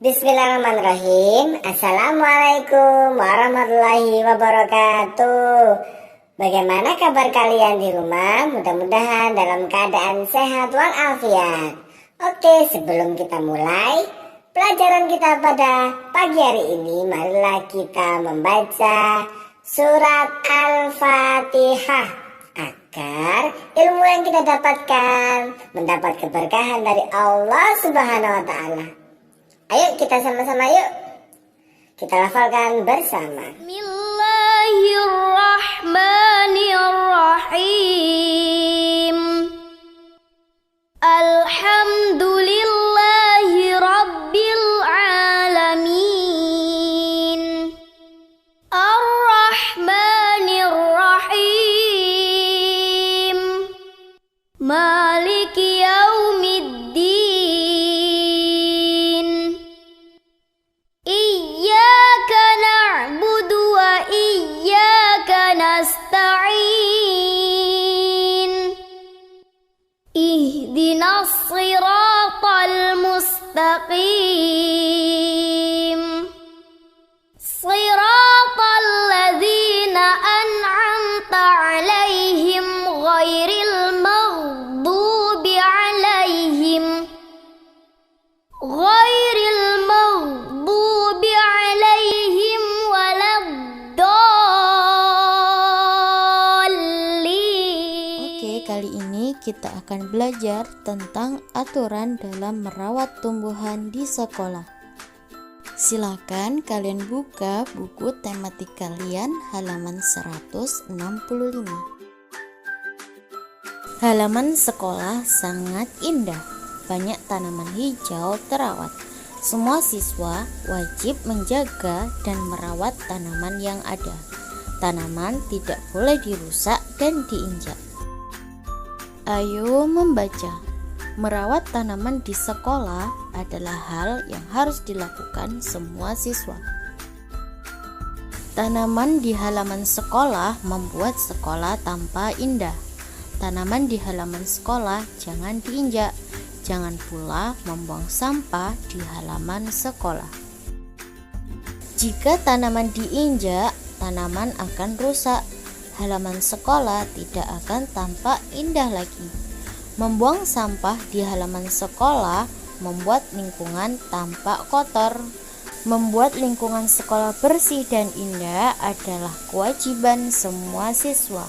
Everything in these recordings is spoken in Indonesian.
Bismillahirrahmanirrahim. Assalamualaikum warahmatullahi wabarakatuh. Bagaimana kabar kalian di rumah? Mudah-mudahan dalam keadaan sehat walafiat. Oke, sebelum kita mulai pelajaran kita pada pagi hari ini, marilah kita membaca surat Al-Fatihah agar ilmu yang kita dapatkan mendapat keberkahan dari Allah Subhanahu wa Ta'ala. Ayo kita sama-sama yuk. Kita lafalkan bersama. Bismillahirrahmanirrahim. Alhamdulillahi rabbil alamin. Ar-Rahmanir-Rahim. Maliki yaumiddin. Nasta'in. Ihdinas siratal mustaqim. Siratal ladzina an'amta 'alaihim ghairil maghdubi alaihim Kali ini kita akan belajar tentang aturan dalam merawat tumbuhan di sekolah. Silakan kalian buka buku tematik kalian halaman 165. Halaman sekolah sangat indah, banyak tanaman hijau terawat. Semua siswa wajib menjaga dan merawat tanaman yang ada. Tanaman tidak boleh dirusak dan diinjak. Ayo membaca. Merawat tanaman di sekolah adalah hal yang harus dilakukan semua siswa. Tanaman di halaman sekolah membuat sekolah tampak indah. Tanaman di halaman sekolah jangan diinjak. Jangan pula membuang sampah di halaman sekolah. Jika tanaman diinjak, tanaman akan rusak. Halaman sekolah tidak akan tampak indah lagi. Membuang sampah di halaman sekolah membuat lingkungan tampak kotor. Membuat lingkungan sekolah bersih dan indah adalah kewajiban semua siswa.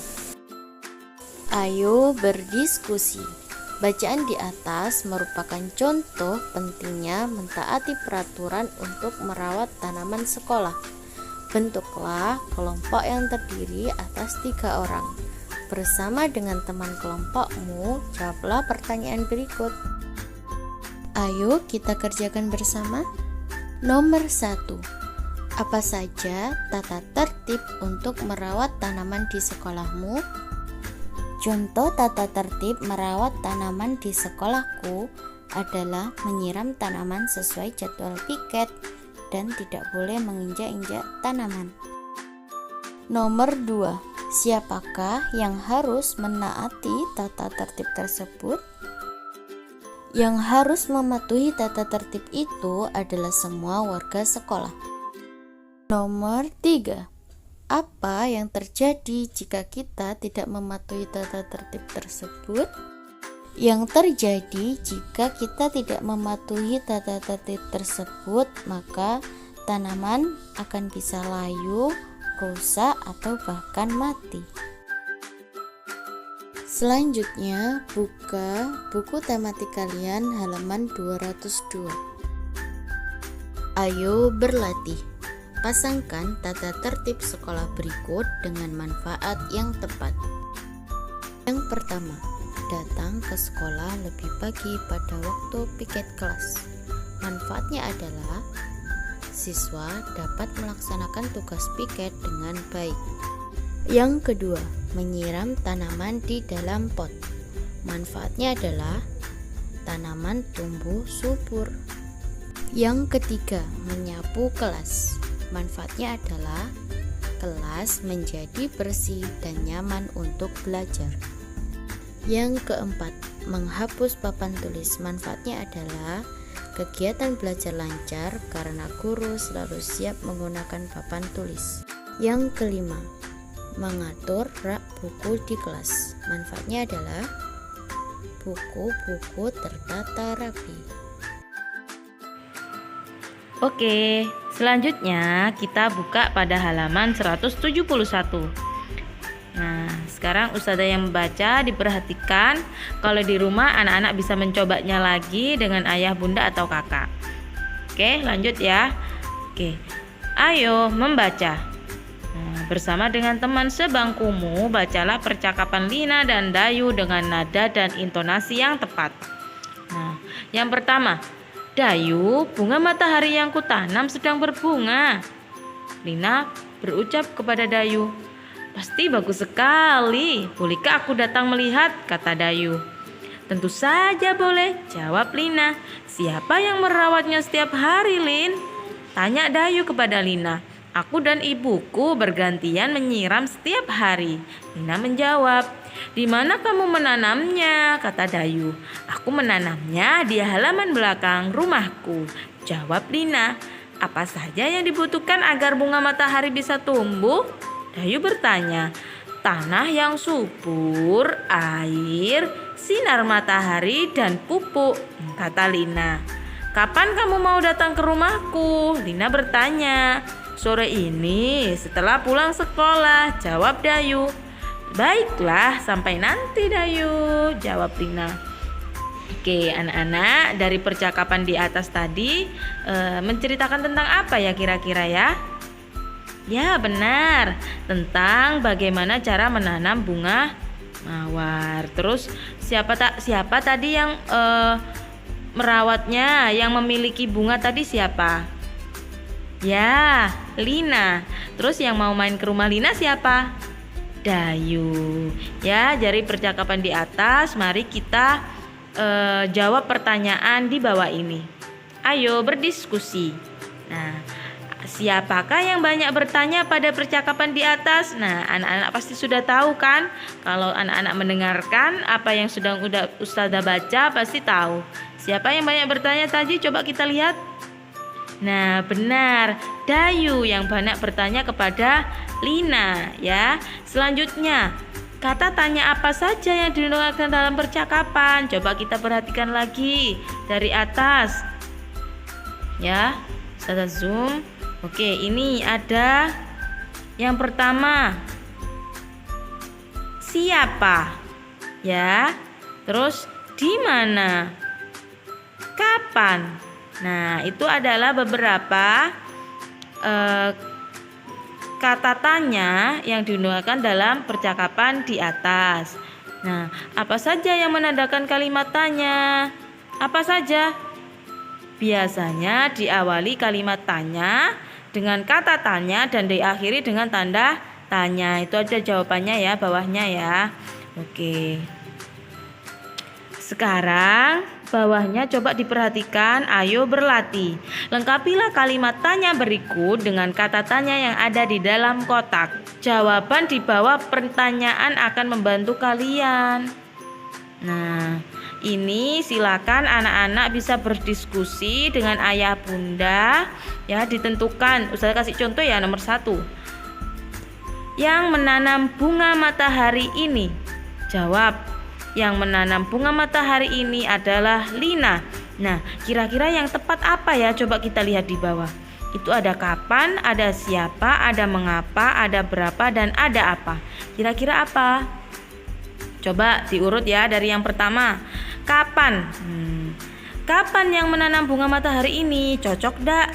Ayo berdiskusi. Bacaan di atas merupakan contoh pentingnya mentaati peraturan untuk merawat tanaman sekolah. Bentuklah kelompok yang terdiri atas 3 orang. Bersama dengan teman kelompokmu, jawablah pertanyaan berikut. Ayo kita kerjakan bersama. Nomor 1. Apa saja tata tertib untuk merawat tanaman di sekolahmu? Contoh tata tertib merawat tanaman di sekolahku adalah menyiram tanaman sesuai jadwal piket dan tidak boleh menginjak-injak tanaman. Nomor 2. Siapakah yang harus menaati tata tertib tersebut? Yang harus mematuhi tata tertib itu adalah semua warga sekolah. Nomor 3. Apa yang terjadi jika kita tidak mematuhi tata tertib tersebut? Yang terjadi jika kita tidak mematuhi tata tertib tersebut, maka tanaman akan bisa layu, rusak, atau bahkan mati. Selanjutnya, buka buku tematik kalian halaman 202. Ayo berlatih. Pasangkan tata tertib sekolah berikut dengan manfaat yang tepat. Yang pertama, datang ke sekolah lebih pagi pada waktu piket kelas. Manfaatnya adalah siswa dapat melaksanakan tugas piket dengan baik. Yang kedua, menyiram tanaman di dalam pot. Manfaatnya adalah tanaman tumbuh subur. Yang ketiga, menyapu kelas. Manfaatnya adalah kelas menjadi bersih dan nyaman untuk belajar. Yang keempat, menghapus papan tulis. Manfaatnya adalah Kegiatan belajar lancar karena guru selalu siap menggunakan papan tulis. Yang kelima, mengatur rak buku di kelas. Manfaatnya adalah buku-buku tertata rapi. Oke, selanjutnya kita buka pada halaman 171. Nah, sekarang Ustazah yang membaca, diperhatikan. Kalau di rumah anak-anak bisa mencobanya lagi dengan ayah, bunda, atau kakak. Oke, lanjut ya. Oke, ayo membaca. Nah, bersama dengan teman sebangkumu, bacalah percakapan Lina dan Dayu dengan nada dan intonasi yang tepat. Nah, yang pertama, Dayu, bunga matahari yang kutanam sedang berbunga. Lina berucap kepada Dayu, pasti bagus sekali. Bolehkah aku datang melihat? Kata Dayu. Tentu saja boleh, jawab Lina. Siapa yang merawatnya setiap hari, Lin? Tanya Dayu kepada Lina. Aku dan ibuku bergantian menyiram setiap hari. Lina menjawab. Di mana kamu menanamnya? Kata Dayu. Aku menanamnya di halaman belakang rumahku, jawab Lina. Apa saja yang dibutuhkan agar bunga matahari bisa tumbuh? Dayu bertanya. Tanah yang subur, air, sinar matahari, dan pupuk, kata Lina. Kapan kamu mau datang ke rumahku? Lina bertanya. Sore ini setelah pulang sekolah, jawab Dayu. Baiklah, sampai nanti Dayu, jawab Lina. Oke, anak-anak, dari percakapan di atas tadi menceritakan tentang apa ya kira-kira ya? Ya, benar, tentang bagaimana cara menanam bunga mawar. Terus siapa tadi yang merawatnya, yang memiliki bunga tadi siapa? Ya, Lina. Terus yang mau main ke rumah Lina siapa? Dayu. Ya, dari percakapan di atas, mari kita jawab pertanyaan di bawah ini. Ayo berdiskusi. Nah, siapakah yang banyak bertanya pada percakapan di atas? Nah, anak-anak pasti sudah tahu kan? Kalau anak-anak mendengarkan apa yang sedang Ustazah baca, pasti tahu. Siapa yang banyak bertanya tadi? Coba kita lihat. Nah, benar, Dayu yang banyak bertanya kepada Lina ya. Selanjutnya, kata tanya apa saja yang digunakan dalam percakapan? Coba kita perhatikan lagi dari atas. Ya, saya zoom. Oke, ini ada yang pertama. Siapa? Ya. Terus di mana? Kapan? Nah, itu adalah beberapa kata tanya yang digunakan dalam percakapan di atas. Nah, apa saja yang menandakan kalimat tanya? Apa saja? Biasanya diawali kalimat tanya dengan kata tanya dan diakhiri dengan tanda tanya. Itu aja jawabannya ya, bawahnya ya. Oke. Sekarang bawahnya coba diperhatikan, ayo berlatih. Lengkapilah kalimat tanya berikut dengan kata tanya yang ada di dalam kotak. Jawaban di bawah pertanyaan akan membantu kalian. Nah, ini silakan anak-anak bisa berdiskusi dengan ayah bunda. Ya, ditentukan. Ustazah kasih contoh ya, nomor 1. Yang menanam bunga matahari ini. Jawab. Yang menanam bunga matahari ini adalah Lina. Nah, kira-kira yang tepat apa ya? Coba kita lihat di bawah. Itu ada kapan, ada siapa, ada mengapa, ada berapa, dan ada apa. Kira-kira apa? Coba diurut ya dari yang pertama. Kapan? Kapan yang menanam bunga matahari ini? Cocok dak?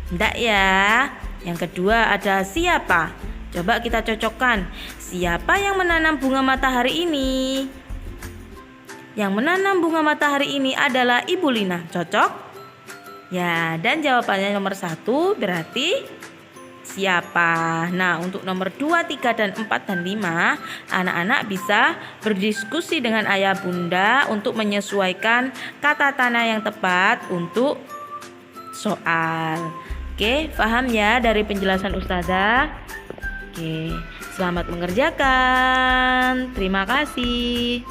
Ndak ya. Yang kedua ada siapa? Coba kita cocokkan. Siapa yang menanam bunga matahari ini? Yang menanam bunga matahari ini adalah Ibu Lina. Cocok? Ya, dan jawabannya nomor 1 berarti siapa. Nah, untuk nomor 2, 3, dan 4, dan 5, anak-anak bisa berdiskusi dengan ayah bunda untuk menyesuaikan kata tanya yang tepat untuk soal. Oke, paham ya dari penjelasan Ustazah? Oke, selamat mengerjakan. Terima kasih.